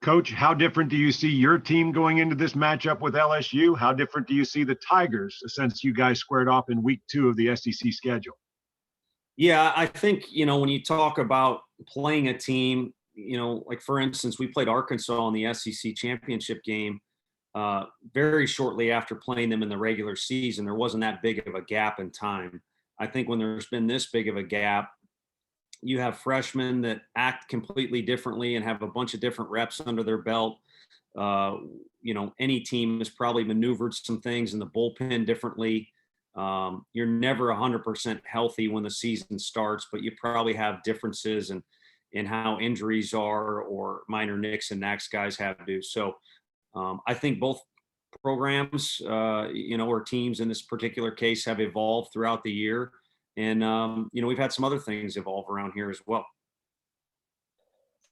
Coach, how different do you see your team going into this matchup with LSU? How different do you see the Tigers since you guys squared off in week 2 of the SEC schedule? Yeah, I think, when you talk about playing a team, like for instance, we played Arkansas in the SEC championship game very shortly after playing them in the regular season. There wasn't that big of a gap in time. I think when there's been this big of a gap, you have freshmen that act completely differently and have a bunch of different reps under their belt. Any team has probably maneuvered some things in the bullpen differently. You're never 100% healthy when the season starts, but you probably have differences in how injuries are or minor nicks and knacks guys have to do. So I think both programs, or teams in this particular case have evolved throughout the year. And, we've had some other things evolve around here as well.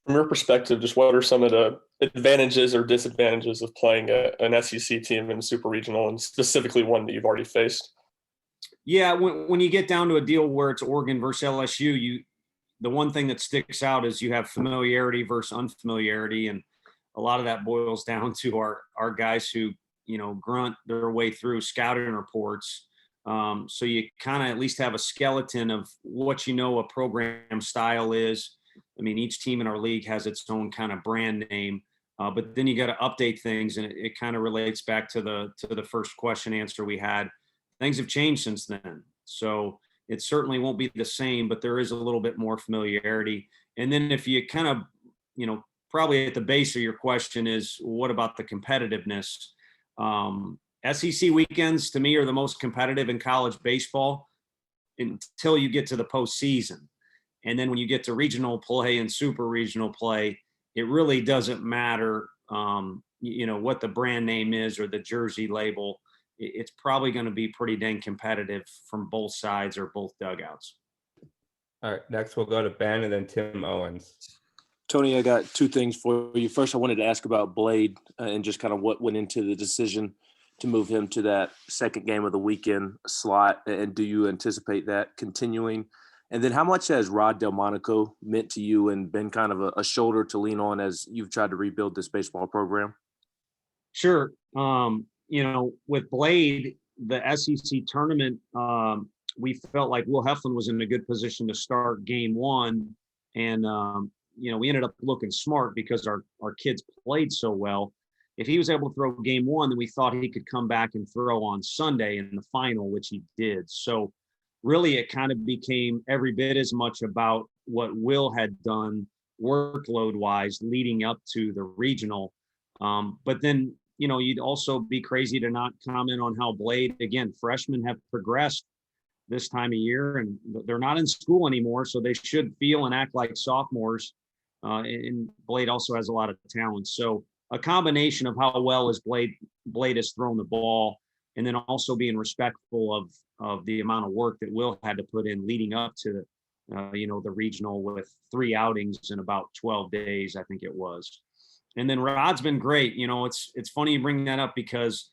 From your perspective, just what are some of the advantages or disadvantages of playing an SEC team in Super Regional, and specifically one that you've already faced? Yeah, when you get down to a deal where it's Oregon versus LSU, the one thing that sticks out is you have familiarity versus unfamiliarity, and a lot of that boils down to our guys who grunt their way through scouting reports. So you kind of at least have a skeleton of what a program style is. I mean, each team in our league has its own kind of brand name, but then you got to update things, and it kind of relates back to the first question answer we had. Things have changed since then, so it certainly won't be the same, but there is a little bit more familiarity. And then if you kind of, probably at the base of your question is, what about the competitiveness? SEC weekends to me are the most competitive in college baseball until you get to the postseason. And then when you get to regional play and super regional play, it really doesn't matter, what the brand name is or the jersey label. It's probably going to be pretty dang competitive from both sides or both dugouts. All right, next we'll go to Ben and then Tim Owens. Tony, I got two things for you. First, I wanted to ask about Blade and just kind of what went into the decision to move him to that second game of the weekend slot, and do you anticipate that continuing? And then how much has Rod Delmonico meant to you and been kind of a shoulder to lean on as you've tried to rebuild this baseball program? Sure. With Blade, the SEC tournament, we felt like Will Heflin was in a good position to start game one. And, we ended up looking smart because our kids played so well. If he was able to throw game one, then we thought he could come back and throw on Sunday in the final, which he did. So really it kind of became every bit as much about what Will had done workload-wise leading up to the regional. But then, you'd also be crazy to not comment on how Blade, again, freshmen have progressed this time of year, and they're not in school anymore, so they should feel and act like sophomores. And Blade also has a lot of talent. So a combination of how well as Blade has thrown the ball, and then also being respectful of the amount of work that Will had to put in leading up to the regional with 3 outings in about 12 days, I think it was. And then Rod's been great. It's funny you bring that up because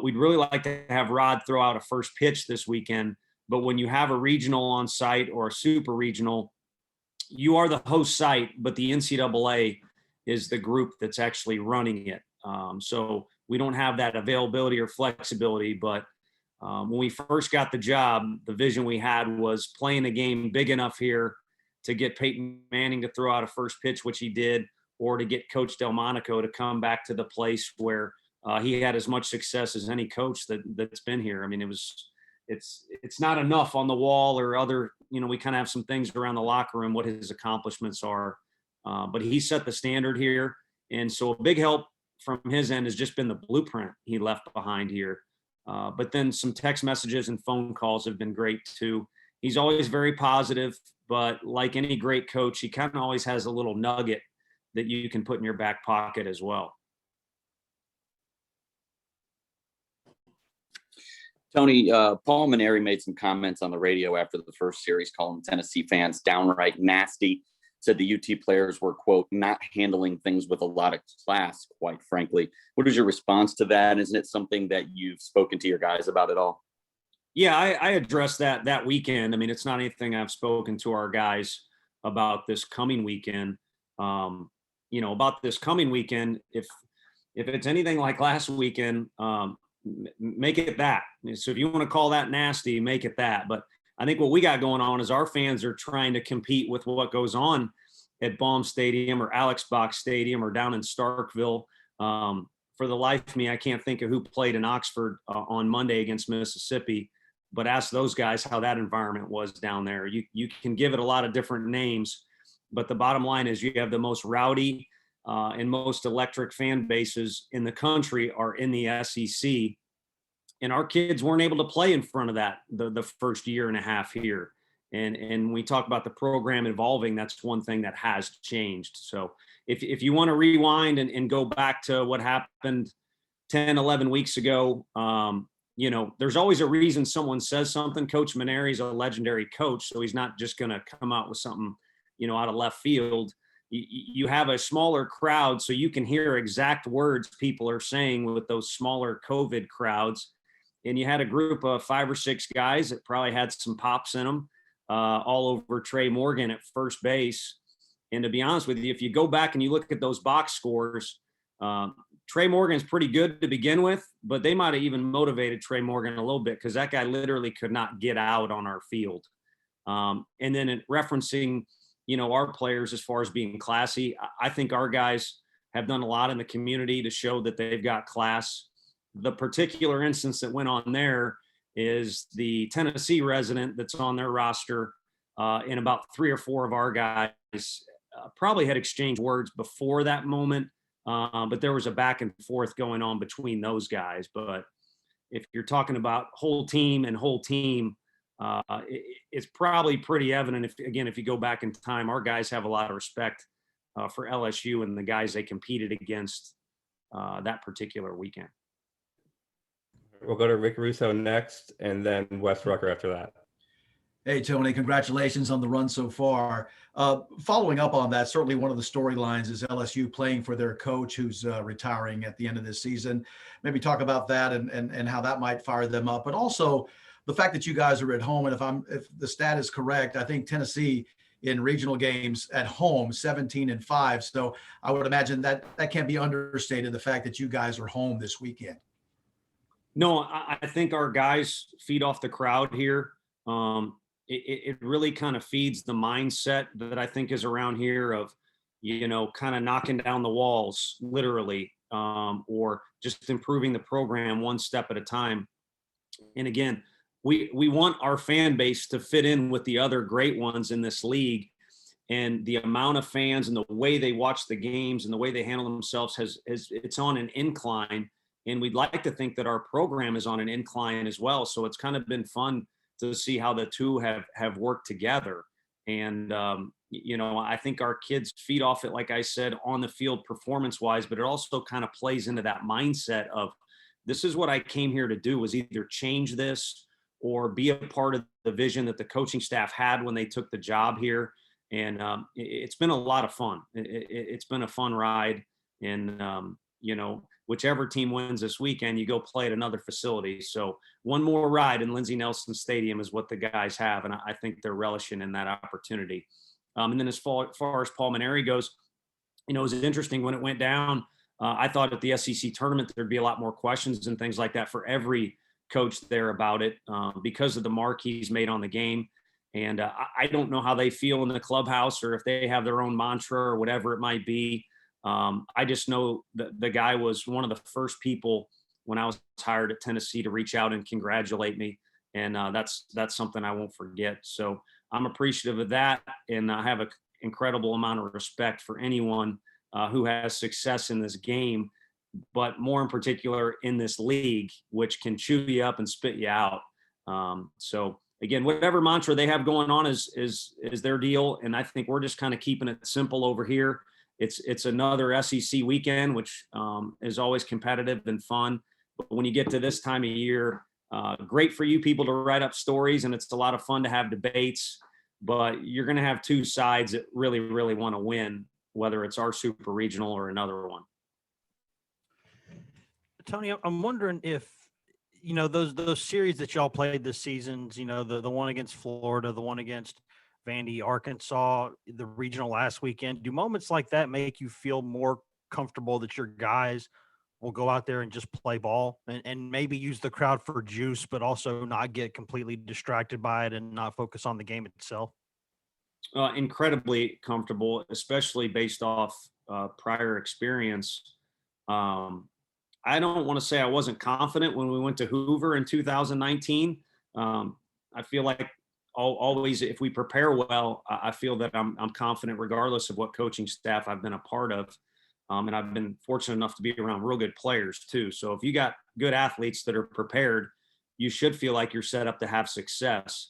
we'd really like to have Rod throw out a first pitch this weekend. But when you have a regional on site or a super regional, you are the host site, but the NCAA is the group that's actually running it. So we don't have that availability or flexibility. But when we first got the job, the vision we had was playing a game big enough here to get Peyton Manning to throw out a first pitch, which he did, or to get Coach Delmonico to come back to the place where he had as much success as any coach that's been here. I mean, it's not enough on the wall or other, we kind of have some things around the locker room, what his accomplishments are. But he set the standard here. And so a big help from his end has just been the blueprint he left behind here. But then some text messages and phone calls have been great too. He's always very positive, but like any great coach, he kind of always has a little nugget that you can put in your back pocket as well. Tony, Paul Maneri made some comments on the radio after the first series, calling Tennessee fans downright nasty. Said the UT players were, quote, not handling things with a lot of class, quite frankly. What is your response to that? Isn't it something that you've spoken to your guys about at all? Yeah, I addressed that weekend. I mean, it's not anything I've spoken to our guys about this coming weekend. about this coming weekend, if it's anything like last weekend, make it that. So if you want to call that nasty, make it that. But I think what we got going on is our fans are trying to compete with what goes on at Baum Stadium or Alex Box Stadium or down in Starkville. For the life of me, I can't think of who played in Oxford on Monday against Mississippi, but ask those guys how that environment was down there. You can give it a lot of different names, but the bottom line is you have the most rowdy and most electric fan bases in the country are in the SEC. And our kids weren't able to play in front of that the first year and a half here. And we talk about the program evolving, that's one thing that has changed. So if you want to rewind and go back to what happened 10, 11 weeks ago, there's always a reason someone says something. Coach Maneri's a legendary coach, so he's not just going to come out with something, out of left field. You have a smaller crowd, so you can hear exact words people are saying with those smaller COVID crowds. And you had a group of 5 or 6 guys that probably had some pops in them, all over Trey Morgan at first base. And to be honest with you, if you go back and you look at those box scores, Trey Morgan's pretty good to begin with, but they might have even motivated Trey Morgan a little bit because that guy literally could not get out on our field. And then in referencing, our players as far as being classy, I think our guys have done a lot in the community to show that they've got class. The particular instance that went on there is the Tennessee resident that's on their roster, and about 3 or 4 of our guys probably had exchanged words before that moment, but there was a back and forth going on between those guys. But if you're talking about whole team, it's probably pretty evident. If you go back in time, our guys have a lot of respect for LSU and the guys they competed against that particular weekend. We'll go to Rick Russo next, and then Wes Rucker after that. Hey, Tony, congratulations on the run so far. Following up on that, certainly one of the storylines is LSU playing for their coach who's retiring at the end of this season. Maybe talk about that and how that might fire them up, but also the fact that you guys are at home. And if the stat is correct, I think Tennessee in regional games at home, 17-5. So I would imagine that can't be understated, the fact that you guys are home this weekend. No, I think our guys feed off the crowd here. It really kind of feeds the mindset that I think is around here of, kind of knocking down the walls, literally, or just improving the program one step at a time. And again, we want our fan base to fit in with the other great ones in this league. And the amount of fans and the way they watch the games and the way they handle themselves it's on an incline. And we'd like to think that our program is on an incline as well. So it's kind of been fun to see how the two have worked together. And, I think our kids feed off it, like I said, on the field performance wise, but it also kind of plays into that mindset of this is what I came here to do, was either change this or be a part of the vision that the coaching staff had when they took the job here. And it's been a lot of fun. It's been a fun ride. And, whichever team wins this weekend, you go play at another facility. So one more ride in Lindsey Nelson Stadium is what the guys have. And I think they're relishing in that opportunity. And then as far as Paul Maneri goes, it was interesting when it went down. I thought at the SEC tournament, there'd be a lot more questions and things like that for every coach there about it because of the mark he's made on the game. And I don't know how they feel in the clubhouse or if they have their own mantra or whatever it might be. I just know that the guy was one of the first people when I was hired at Tennessee to reach out and congratulate me. And that's something I won't forget. So I'm appreciative of that. And I have an incredible amount of respect for anyone who has success in this game, but more in particular in this league, which can chew you up and spit you out. So again, whatever mantra they have going on is their deal. And I think we're just kind of keeping it simple over here. It's another SEC weekend, which is always competitive and fun. But when you get to this time of year, great for you people to write up stories, and it's a lot of fun to have debates. But you're going to have two sides that really, really want to win, whether it's our super regional or another one. Tony, I'm wondering if, those series that y'all played this season, the one against Florida, the one against Vandy, Arkansas, the regional last weekend. Do moments like that make you feel more comfortable that your guys will go out there and just play ball and maybe use the crowd for juice, but also not get completely distracted by it and not focus on the game itself? Incredibly comfortable, especially based off prior experience. I don't want to say I wasn't confident when we went to Hoover in 2019. I feel like always, if we prepare well, I feel that I'm confident regardless of what coaching staff I've been a part of. And I've been fortunate enough to be around real good players too. So if you got good athletes that are prepared, you should feel like you're set up to have success.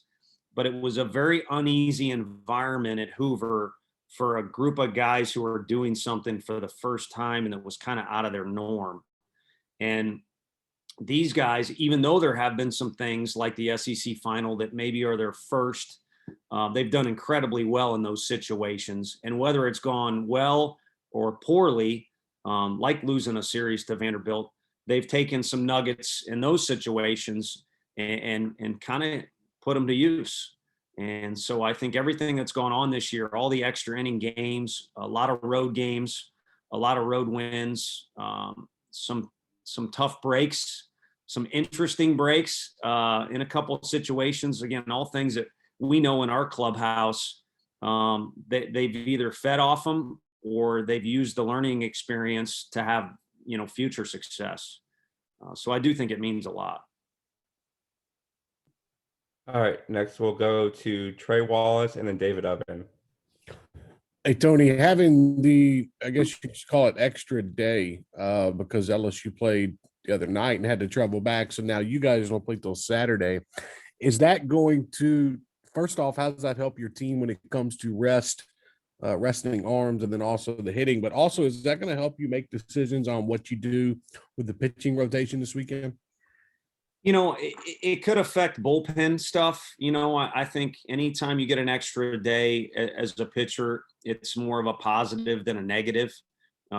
But it was a very uneasy environment at Hoover for a group of guys who were doing something for the first time and it was kind of out of their norm. And these guys, even though there have been some things like the SEC final that maybe are their first, they've done incredibly well in those situations. And whether it's gone well or poorly, like losing a series to Vanderbilt, they've taken some nuggets in those situations and kind of put them to use. And so I think everything that's gone on this year, all the extra inning games, a lot of road games, a lot of road wins, some tough breaks, some interesting breaks in a couple of situations. Again, all things that we know in our clubhouse, they've either fed off them or they've used the learning experience to have, future success. So I do think it means a lot. All right, next we'll go to Trey Wallace and then David Oven. Hey, Tony, having I guess you could call it extra day because LSU played the other night and had to travel back. So now you guys don't play till Saturday. Is that going to, first off, how does that help your team when it comes to resting arms and then also the hitting? But also, is that going to help you make decisions on what you do with the pitching rotation this weekend? It could affect bullpen stuff. I think anytime you get an extra day as a pitcher, it's more of a positive than a negative.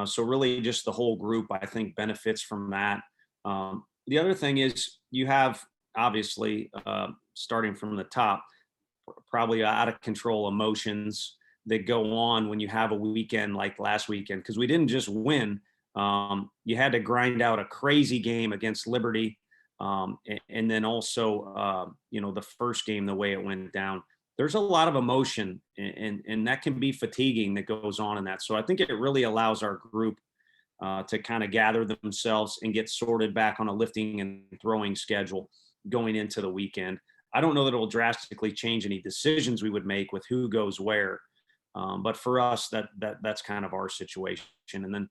So really just the whole group, I think, benefits from that. The other thing is you have, obviously, starting from the top, probably out of control emotions that go on when you have a weekend like last weekend, because we didn't just win. You had to grind out a crazy game against Liberty. And then also, the first game, the way it went down, there's a lot of emotion and that can be fatiguing that goes on in that. So I think it really allows our group to kind of gather themselves and get sorted back on a lifting and throwing schedule going into the weekend. I don't know that it will drastically change any decisions we would make with who goes where. But for us, that's kind of our situation. And then,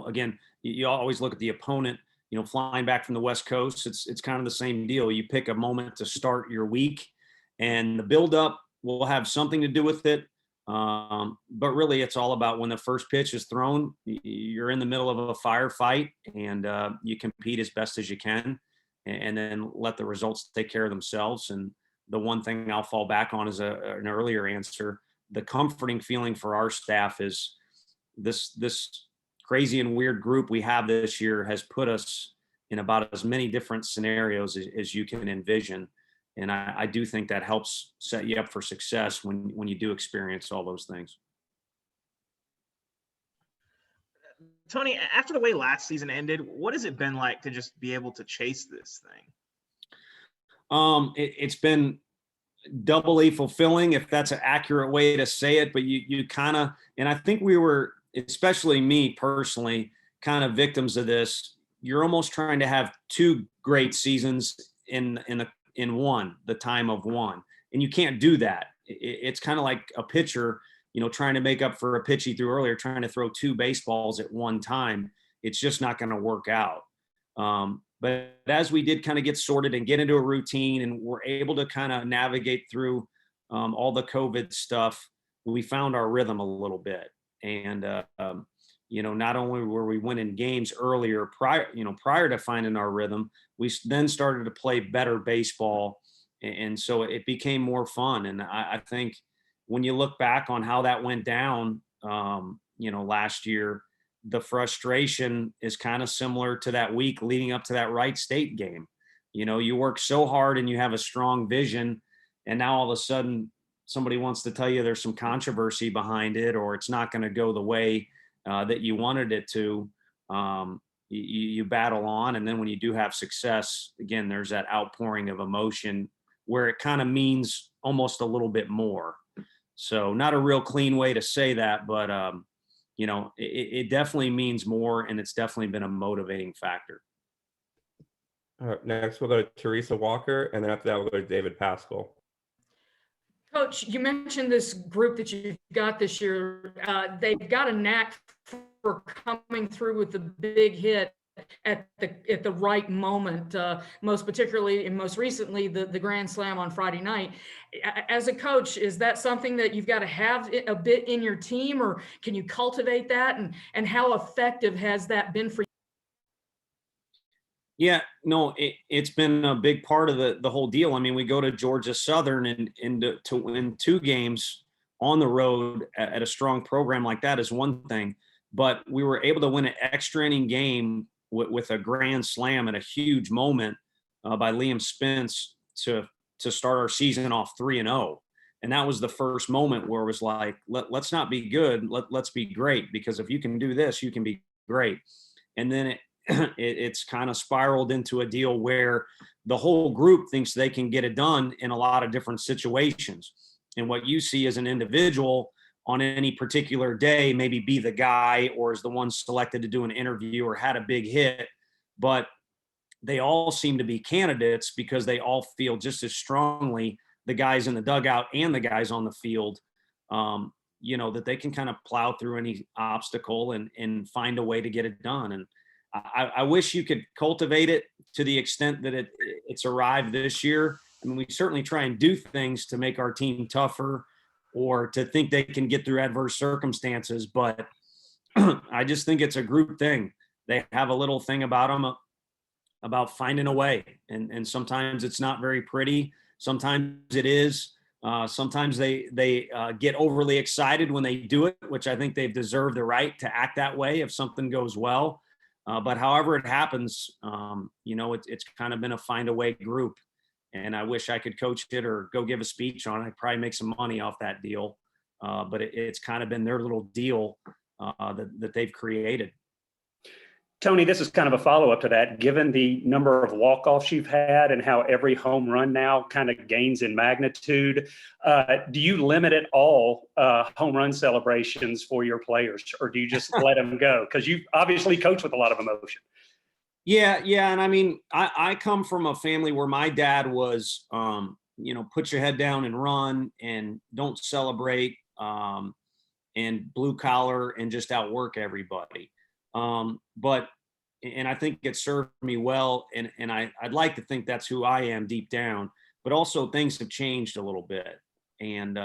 again, you always look at the opponent. Flying back from the West Coast, it's kind of the same deal. You pick a moment to start your week, and the buildup will have something to do with it. But really, it's all about when the first pitch is thrown, you're in the middle of a firefight, and you compete as best as you can, and then let the results take care of themselves. And the one thing I'll fall back on is an earlier answer. The comforting feeling for our staff is this crazy and weird group we have this year has put us in about as many different scenarios as you can envision. And I do think that helps set you up for success when you do experience all those things. Tony, after the way last season ended, what has it been like to just be able to chase this thing? It's been doubly fulfilling, if that's an accurate way to say it, but you kind of, and I think we were, especially me personally, kind of victims of this. You're almost trying to have two great seasons in one, the time of one, and you can't do that. It's kind of like a pitcher, trying to make up for a pitch he threw earlier, trying to throw two baseballs at one time. It's just not going to work out. But as we did kind of get sorted and get into a routine and we're able to kind of navigate through all the COVID stuff, we found our rhythm a little bit. And, not only were we winning games earlier prior to finding our rhythm, we then started to play better baseball. And so it became more fun. And I think when you look back on how that went down, last year, the frustration is kind of similar to that week leading up to that Wright State game. You work so hard and you have a strong vision, and now all of a sudden somebody wants to tell you there's some controversy behind it, or it's not going to go the way that you wanted it to, you battle on. And then when you do have success, again, there's that outpouring of emotion where it kind of means almost a little bit more. So not a real clean way to say that, but it definitely means more, and it's definitely been a motivating factor. All right, next we'll go to Teresa Walker, and then after that we'll go to David Pascal. Coach, you mentioned this group that you've got this year. They've got a knack for coming through with the big hit at the right moment, most particularly and most recently the grand slam on Friday night. As a coach, is that something that you've got to have a bit in your team, or can you cultivate that? And how effective has that been for you? Yeah, no, it's been a big part of the whole deal. I mean, we go to Georgia Southern and to win 2 games on the road at a strong program like that is one thing, but we were able to win an extra inning game with a grand slam at a huge moment by Liam Spence to start our season off 3-0. And that was the first moment where it was like, let's not be good, let's be great, because if you can do this, you can be great. And then it's kind of spiraled into a deal where the whole group thinks they can get it done in a lot of different situations. And what you see as an individual on any particular day, maybe be the guy or is the one selected to do an interview or had a big hit, but they all seem to be candidates because they all feel just as strongly, the guys in the dugout and the guys on the field, that they can kind of plow through any obstacle and find a way to get it done. And I wish you could cultivate it to the extent that it's arrived this year. I mean, we certainly try and do things to make our team tougher or to think they can get through adverse circumstances, but I just think it's a group thing. They have a little thing about them about finding a way, and sometimes it's not very pretty. Sometimes it is. Sometimes they get overly excited when they do it, which I think they've deserved the right to act that way if something goes well. But however it happens, it's kind of been a find a way group, and I wish I could coach it or go give a speech on it. I'd probably make some money off that deal. But it's kind of been their little deal that they've created. Tony, this is kind of a follow-up to that. Given the number of walk-offs you've had and how every home run now kind of gains in magnitude, do you limit at all home run celebrations for your players, or do you just let them go? Because you obviously coach with a lot of emotion. Yeah. And I mean, I come from a family where my dad was, put your head down and run and don't celebrate, and blue collar and just outwork everybody. And I think it served me well. And I'd like to think that's who I am deep down, but also things have changed a little bit. And,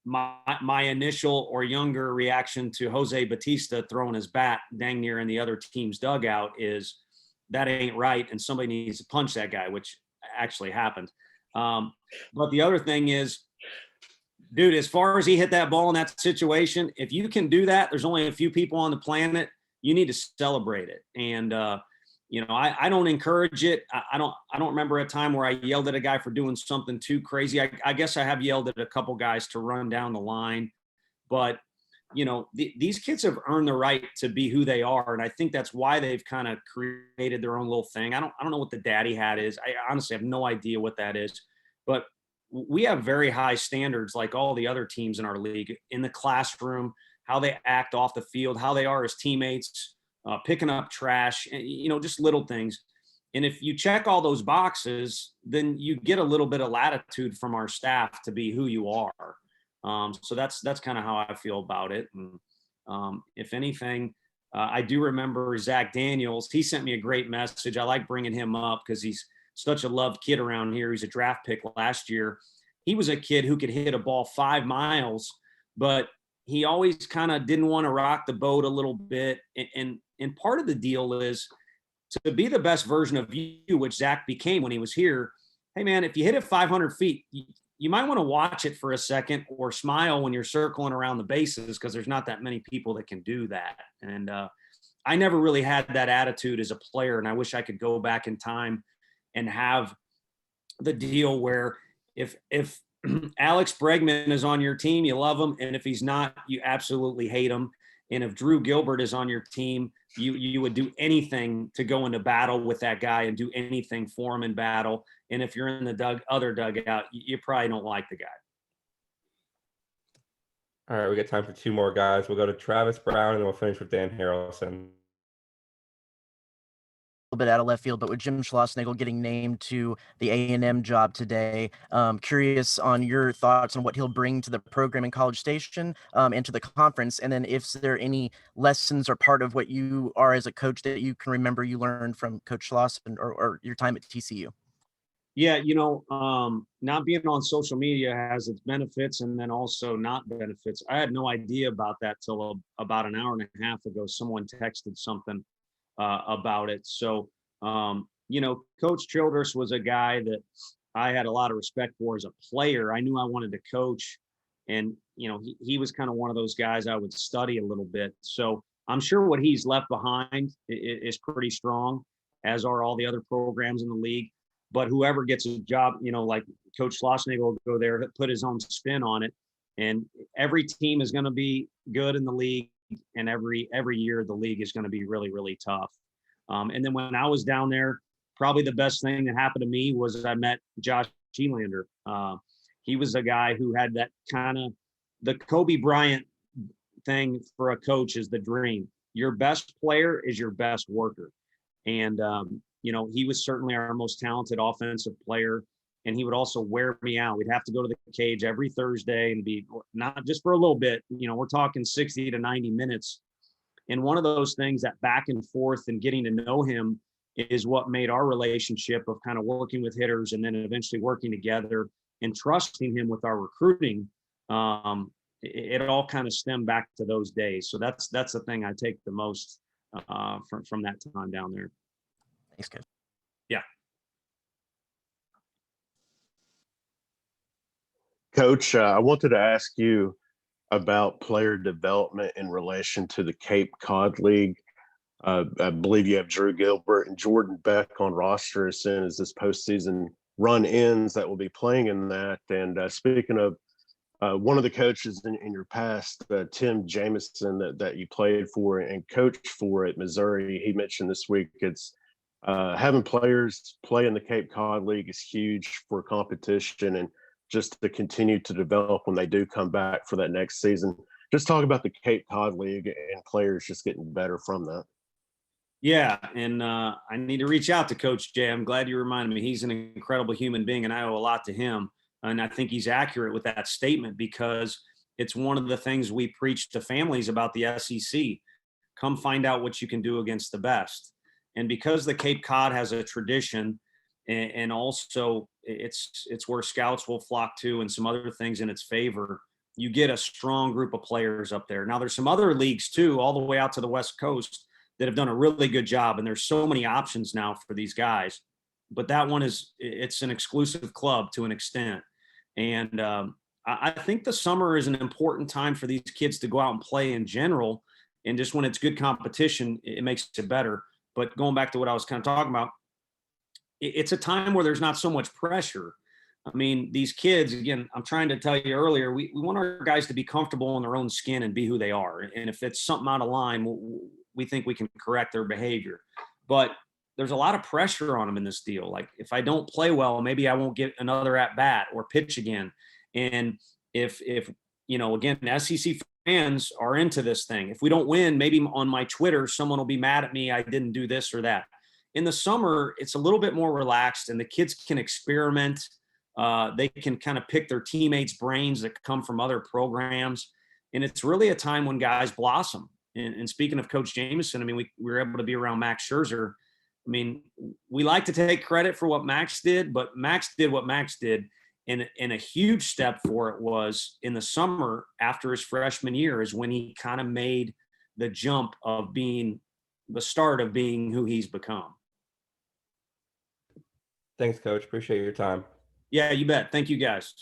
my initial or younger reaction to Jose Bautista throwing his bat dang near in the other team's dugout is that ain't right. And somebody needs to punch that guy, which actually happened. But the other thing is, dude, as far as he hit that ball in that situation, if you can do that, there's only a few people on the planet, you need to celebrate it. And, I don't encourage it. I don't remember a time where I yelled at a guy for doing something too crazy. I guess I have yelled at a couple guys to run down the line, but these kids have earned the right to be who they are. And I think that's why they've kind of created their own little thing. I don't know what the daddy hat is. I honestly have no idea what that is, but we have very high standards, like all the other teams in our league, in the classroom, how they act off the field, how they are as teammates, picking up trash, and, just little things. And if you check all those boxes, then you get a little bit of latitude from our staff to be who you are. So that's kind of how I feel about it. And if anything, I do remember Zach Daniels. He sent me a great message. I like bringing him up because he's such a loved kid around here. He's a draft pick last year. He was a kid who could hit a ball 5 miles, but he always kind of didn't want to rock the boat a little bit. And part of the deal is to be the best version of you, which Zach became when he was here. Hey man, if you hit it 500 feet, you might want to watch it for a second or smile when you're circling around the bases, because there's not that many people that can do that. And I never really had that attitude as a player. And I wish I could go back in time and have the deal where if Alex Bregman is on your team, you love him. And if he's not, you absolutely hate him. And if Drew Gilbert is on your team, you would do anything to go into battle with that guy and do anything for him in battle. And if you're in the other dugout, you probably don't like the guy. All right, we got time for two more guys. We'll go to Travis Brown, and then we'll finish with Dan Harrelson. A little bit out of left field, but with Jim Schlosser getting named to the A&M job today, curious on your thoughts on what he'll bring to the program in College Station and to the conference, and then if there are any lessons or part of what you are as a coach that you can remember you learned from Coach Schlosser or your time at TCU. Yeah, not being on social media has its benefits and then also not benefits. I had no idea about that till about an hour and a half ago. Someone texted something about it. So, Coach Childress was a guy that I had a lot of respect for as a player. I knew I wanted to coach, and he was kind of one of those guys I would study a little bit. So I'm sure what he's left behind is pretty strong, as are all the other programs in the league. But whoever gets a job, like Coach Schlossnagle will go there, put his own spin on it, and every team is going to be good in the league. And every year the league is going to be really, really tough. And then when I was down there, probably the best thing that happened to me was I met Josh Elander. He was a guy who had that kind of the Kobe Bryant thing for a coach is the dream. Your best player is your best worker. And, he was certainly our most talented offensive player. And he would also wear me out. We'd have to go to the cage every Thursday and be not just for a little bit, we're talking 60 to 90 minutes. And one of those things, that back and forth and getting to know him, is what made our relationship of kind of working with hitters and then eventually working together and trusting him with our recruiting. It all kind of stemmed back to those days. So that's the thing I take the most from that time down there. Thanks, Coach. Yeah. Coach, I wanted to ask you about player development in relation to the Cape Cod League. I believe you have Drew Gilbert and Jordan Beck on roster as soon as this postseason run ends that will be playing in that. And speaking of one of the coaches in your past, Tim Jamison, that you played for and coached for at Missouri, he mentioned this week it's having players play in the Cape Cod League is huge for competition and just to continue to develop when they do come back for that next season. Just talk about the Cape Cod League and players just getting better from that. Yeah, and I need to reach out to Coach Jay. I'm glad you reminded me. He's an incredible human being, and I owe a lot to him. And I think he's accurate with that statement because it's one of the things we preach to families about the SEC. Come find out what you can do against the best. And because the Cape Cod has a tradition, and also it's where scouts will flock to and some other things in its favor, you get a strong group of players up there. Now, there's some other leagues too, all the way out to the West Coast, that have done a really good job. And there's so many options now for these guys. But that one it's an exclusive club to an extent. And I think the summer is an important time for these kids to go out and play in general. And just when it's good competition, it makes it better. But going back to what I was kind of talking about, it's a time where there's not so much pressure. I mean, these kids, again, I'm trying to tell you earlier, we want our guys to be comfortable in their own skin and be who they are. And if it's something out of line, we think we can correct their behavior. But there's a lot of pressure on them in this deal. Like, if I don't play well, maybe I won't get another at bat or pitch again. And if again, SEC fans are into this thing. If we don't win, maybe on my Twitter, someone will be mad at me. I didn't do this or that. In the summer, it's a little bit more relaxed and the kids can experiment. They can kind of pick their teammates' brains that come from other programs. And it's really a time when guys blossom. And speaking of Coach Jamison, I mean, we were able to be around Max Scherzer. I mean, we like to take credit for what Max did, but Max did what Max did. And a huge step for it was in the summer after his freshman year is when he kind of made the jump of being the start of being who he's become. Thanks, Coach. Appreciate your time. Yeah, you bet. Thank you, guys.